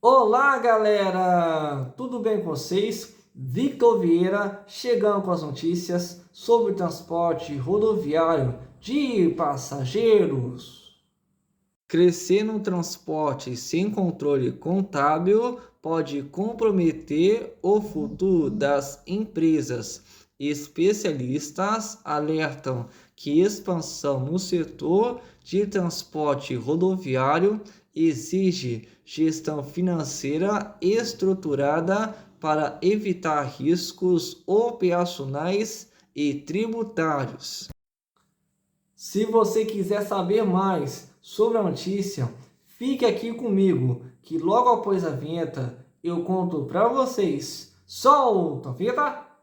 Olá, galera! Tudo bem com vocês? Victor Vieira chegando com as notícias sobre o transporte rodoviário de passageiros. Crescer no transporte sem controle contábil pode comprometer o futuro das empresas. Especialistas alertam que expansão no setor de transporte rodoviário exige gestão financeira estruturada para evitar riscos operacionais e tributários. Se você quiser saber mais sobre a notícia, fique aqui comigo, que logo após a vinheta eu conto para vocês. Solta a vinheta!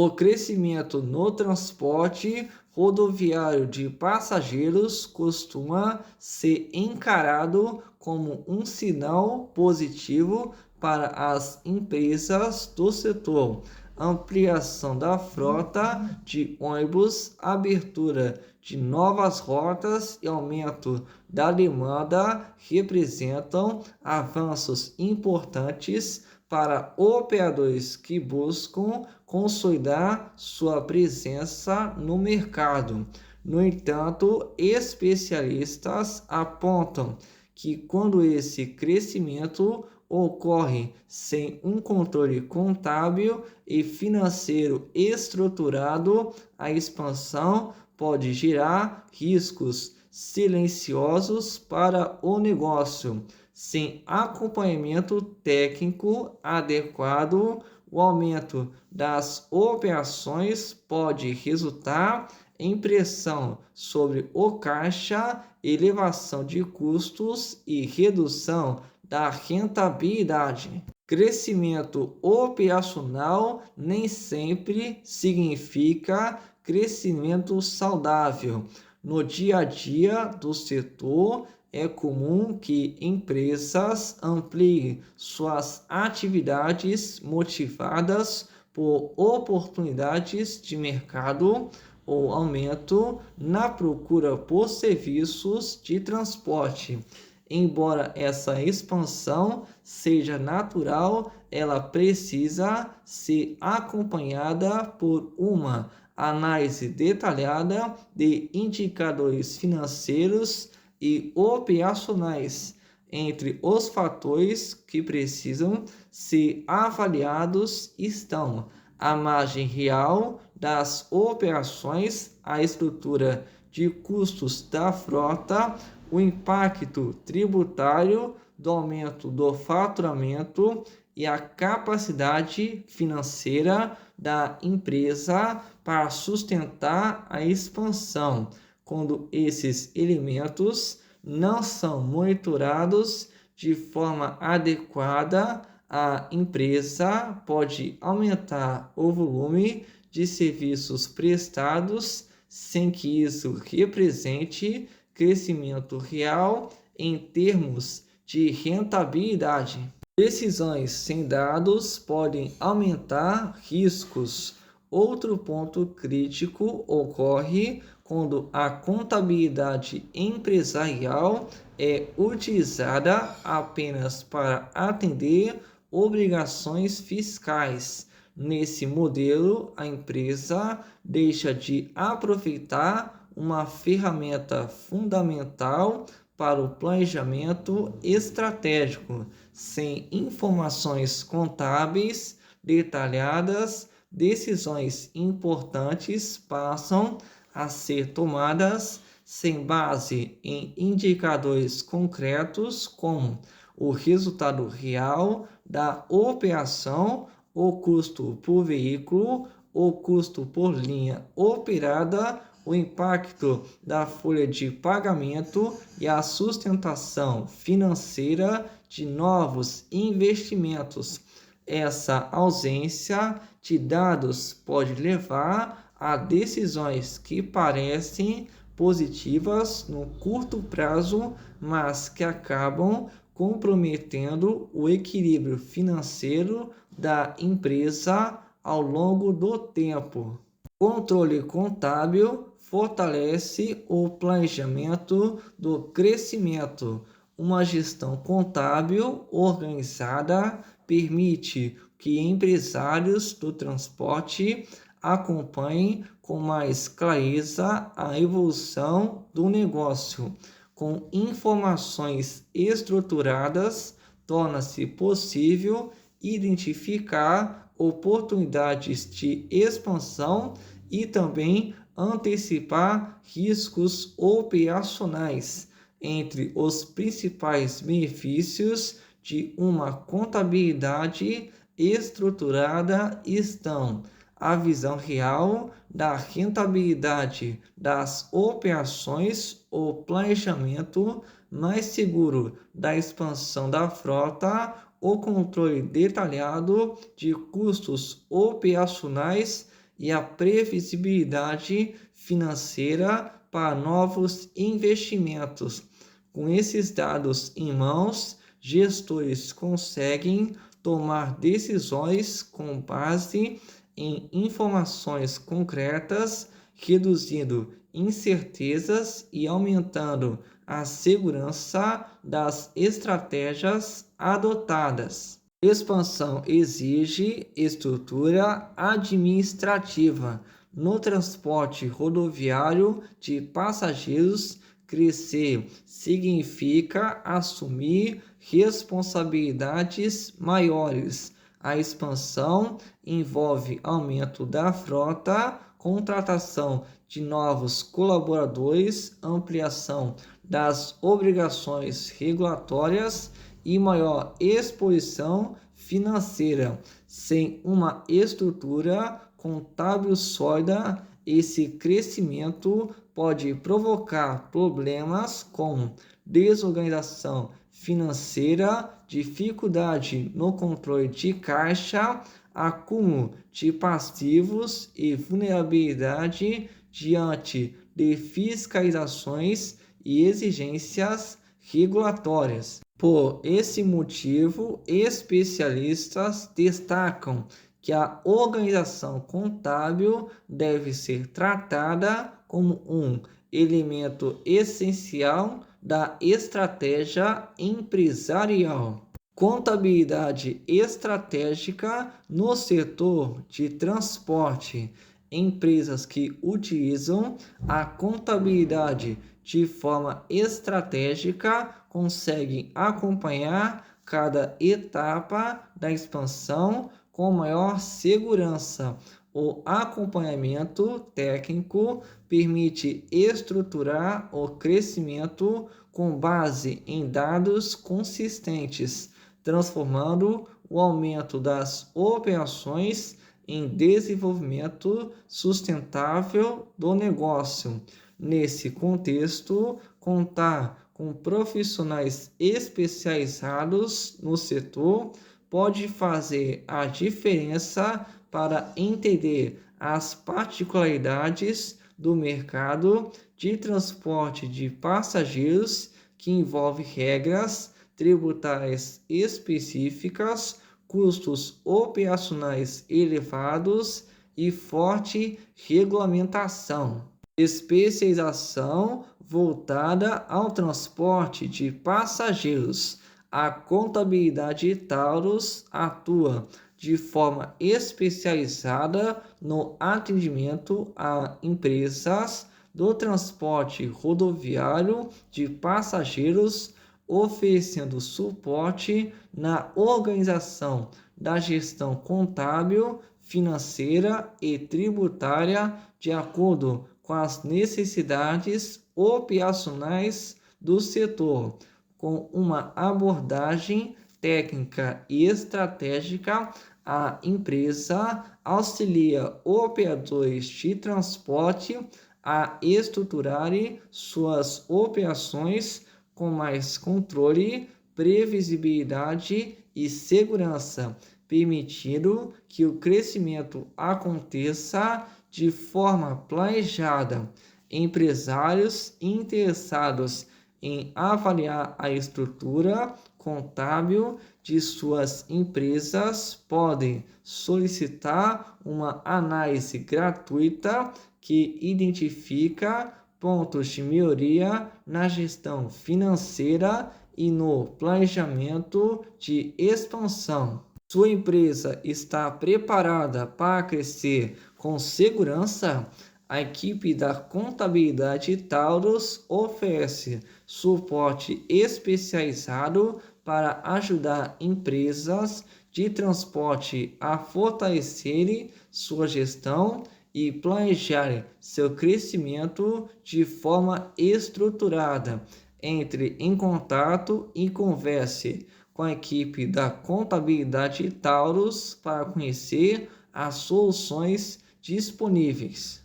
O crescimento no transporte rodoviário de passageiros costuma ser encarado como um sinal positivo para as empresas do setor. Ampliação da frota de ônibus, abertura de novas rotas e aumento da demanda representam avanços importantes para operadores que buscam consolidar sua presença no mercado. No entanto, especialistas apontam que quando esse crescimento ocorre sem um controle contábil e financeiro estruturado, a expansão pode gerar riscos silenciosos para o negócio. Sem acompanhamento técnico adequado, o aumento das operações pode resultar em pressão sobre o caixa, elevação de custos e redução da rentabilidade. Crescimento operacional nem sempre significa crescimento saudável. No dia a dia do setor, é comum que empresas ampliem suas atividades motivadas por oportunidades de mercado ou aumento na procura por serviços de transporte. Embora essa expansão seja natural, ela precisa ser acompanhada por uma análise detalhada de indicadores financeiros e operacionais. Entre os fatores que precisam ser avaliados estão a margem real das operações, a estrutura de custos da frota, o impacto tributário do aumento do faturamento e a capacidade financeira da empresa para sustentar a expansão. Quando esses elementos não são monitorados de forma adequada, a empresa pode aumentar o volume de serviços prestados sem que isso represente crescimento real em termos de rentabilidade. Decisões sem dados podem aumentar riscos. Outro ponto crítico ocorre quando a contabilidade empresarial é utilizada apenas para atender obrigações fiscais. Nesse modelo, a empresa deixa de aproveitar uma ferramenta fundamental para o planejamento estratégico. Sem informações contábeis detalhadas, decisões importantes passam a ser tomadas sem base em indicadores concretos como o resultado real da operação, o custo por veículo, o custo por linha operada, o impacto da folha de pagamento e a sustentação financeira de novos investimentos. Essa ausência de dados pode levar a decisões que parecem positivas no curto prazo, mas que acabam comprometendo o equilíbrio financeiro da empresa ao longo do tempo. Controle contábil fortalece o planejamento do crescimento. Uma gestão contábil organizada permite que empresários do transporte acompanhem com mais clareza a evolução do negócio. Com informações estruturadas, torna-se possível identificar oportunidades de expansão e também antecipar riscos operacionais. Entre os principais benefícios de uma contabilidade estruturada estão a visão real da rentabilidade das operações, o planejamento mais seguro da expansão da frota, o controle detalhado de custos operacionais e a previsibilidade financeira para novos investimentos. Com esses dados em mãos, gestores conseguem tomar decisões com base em informações concretas, reduzindo incertezas e aumentando a segurança das estratégias adotadas. Expansão exige estrutura administrativa. No transporte rodoviário de passageiros, crescer significa assumir responsabilidades maiores. A expansão envolve aumento da frota, contratação de novos colaboradores, ampliação das obrigações regulatórias e maior exposição financeira. Sem uma estrutura contábil sólida, esse crescimento pode provocar problemas como desorganização financeira, dificuldade no controle de caixa, acúmulo de passivos e vulnerabilidade diante de fiscalizações e exigências regulatórias. Por esse motivo, especialistas destacam que a organização contábil deve ser tratada como um elemento essencial da estratégia empresarial. Contabilidade estratégica no setor de transporte. Empresas que utilizam a contabilidade de forma estratégica conseguem acompanhar cada etapa da expansão com maior segurança. O acompanhamento técnico permite estruturar o crescimento com base em dados consistentes, transformando o aumento das operações em desenvolvimento sustentável do negócio. Nesse contexto, contar com profissionais especializados no setor pode fazer a diferença para entender as particularidades do mercado de transporte de passageiros, que envolve regras tributárias específicas, custos operacionais elevados e forte regulamentação. Especialização voltada ao transporte de passageiros. A contabilidade Taurus atua de forma especializada no atendimento a empresas do transporte rodoviário de passageiros, oferecendo suporte na organização da gestão contábil, financeira e tributária de acordo com as necessidades operacionais do setor, com uma abordagem técnica e estratégica. A empresa auxilia operadores de transporte a estruturarem suas operações com mais controle, previsibilidade e segurança, permitindo que o crescimento aconteça de forma planejada. Empresários interessados em avaliar a estrutura contábil de suas empresas podem solicitar uma análise gratuita que identifica pontos de melhoria na gestão financeira e no planejamento de expansão. Sua empresa está preparada para crescer com segurança? A equipe da Contabilidade Taurus oferece suporte especializado para ajudar empresas de transporte a fortalecerem sua gestão e planejarem seu crescimento de forma estruturada. Entre em contato e converse com a equipe da Contabilidade Taurus para conhecer as soluções disponíveis.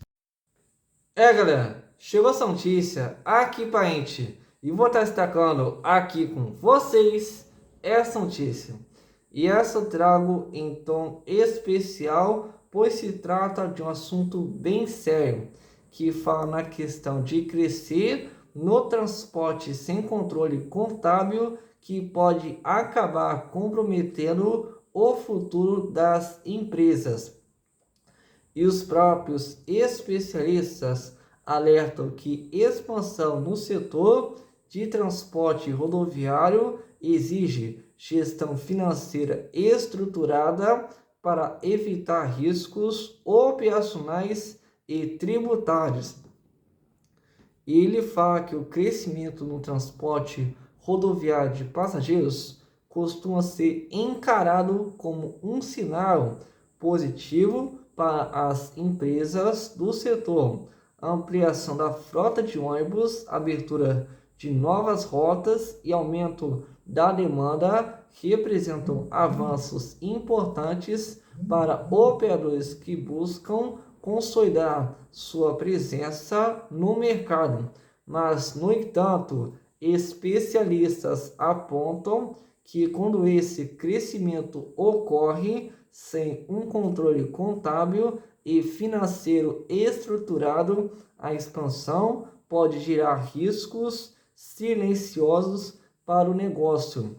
Galera, chegou essa notícia aqui pra gente e vou estar destacando aqui com vocês essa notícia. E essa eu trago em tom especial, pois se trata de um assunto bem sério, que fala na questão de crescer no transporte sem controle contábil, que pode acabar comprometendo o futuro das empresas. E os próprios especialistas alertam que expansão no setor de transporte rodoviário exige gestão financeira estruturada para evitar riscos operacionais e tributários. E ele fala que o crescimento no transporte rodoviário de passageiros costuma ser encarado como um sinal positivo para as empresas do setor. A ampliação da frota de ônibus, abertura de novas rotas e aumento da demanda representam avanços importantes para operadores que buscam consolidar sua presença no mercado. Mas, no entanto, especialistas apontam que quando esse crescimento ocorre sem um controle contábil e financeiro estruturado, a expansão pode gerar riscos silenciosos para o negócio.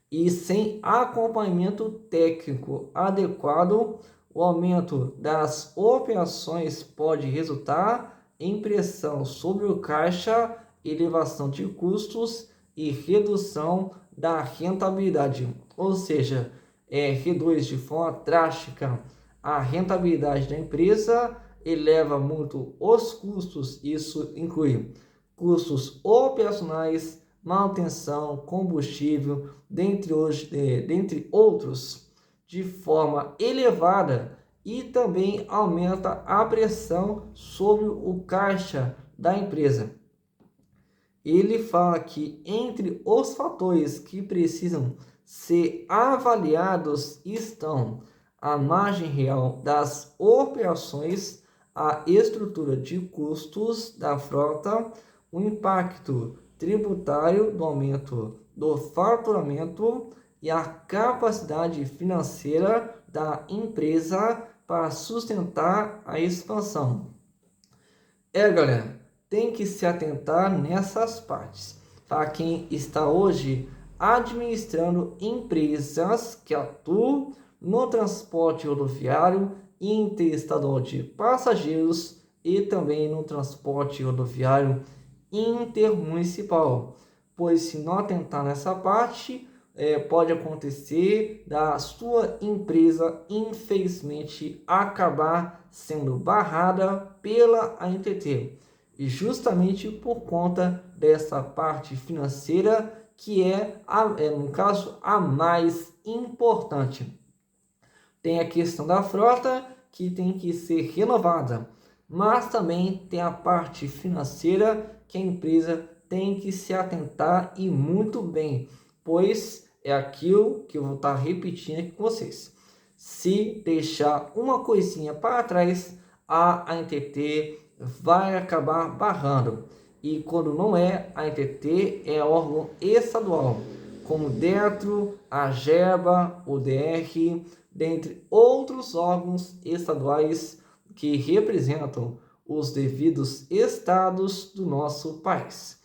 E sem acompanhamento técnico adequado, o aumento das operações pode resultar em pressão sobre o caixa, elevação de custos e redução da rentabilidade. Ou seja, reduz de forma drástica a rentabilidade da empresa, eleva muito os custos, isso inclui custos operacionais, manutenção, combustível, dentre outros, de forma elevada, e também aumenta a pressão sobre o caixa da empresa. Ele fala que entre os fatores que precisam ser avaliados estão a margem real das operações, a estrutura de custos da frota, o impacto tributário do aumento do faturamento e a capacidade financeira da empresa para sustentar a expansão. Galera, tem que se atentar nessas partes. Para quem está hoje administrando empresas que atuam no transporte rodoviário interestadual de passageiros e também no transporte rodoviário intermunicipal. Pois se não atentar nessa parte, pode acontecer da sua empresa, infelizmente, acabar sendo barrada pela ANTT. E justamente por conta dessa parte financeira, que no caso, a mais importante. Tem a questão da frota, que tem que ser renovada, mas também tem a parte financeira, que a empresa tem que se atentar e muito bem, pois é aquilo que eu vou estar repetindo aqui com vocês. Se deixar uma coisinha para trás, a ANTT vai acabar barrando. E quando não é, a ANTT é órgão estadual, como DETRO, a GEBA, o DR, dentre outros órgãos estaduais que representam os devidos estados do nosso país.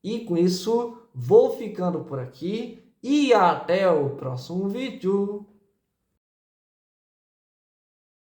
E com isso, vou ficando por aqui e até o próximo vídeo.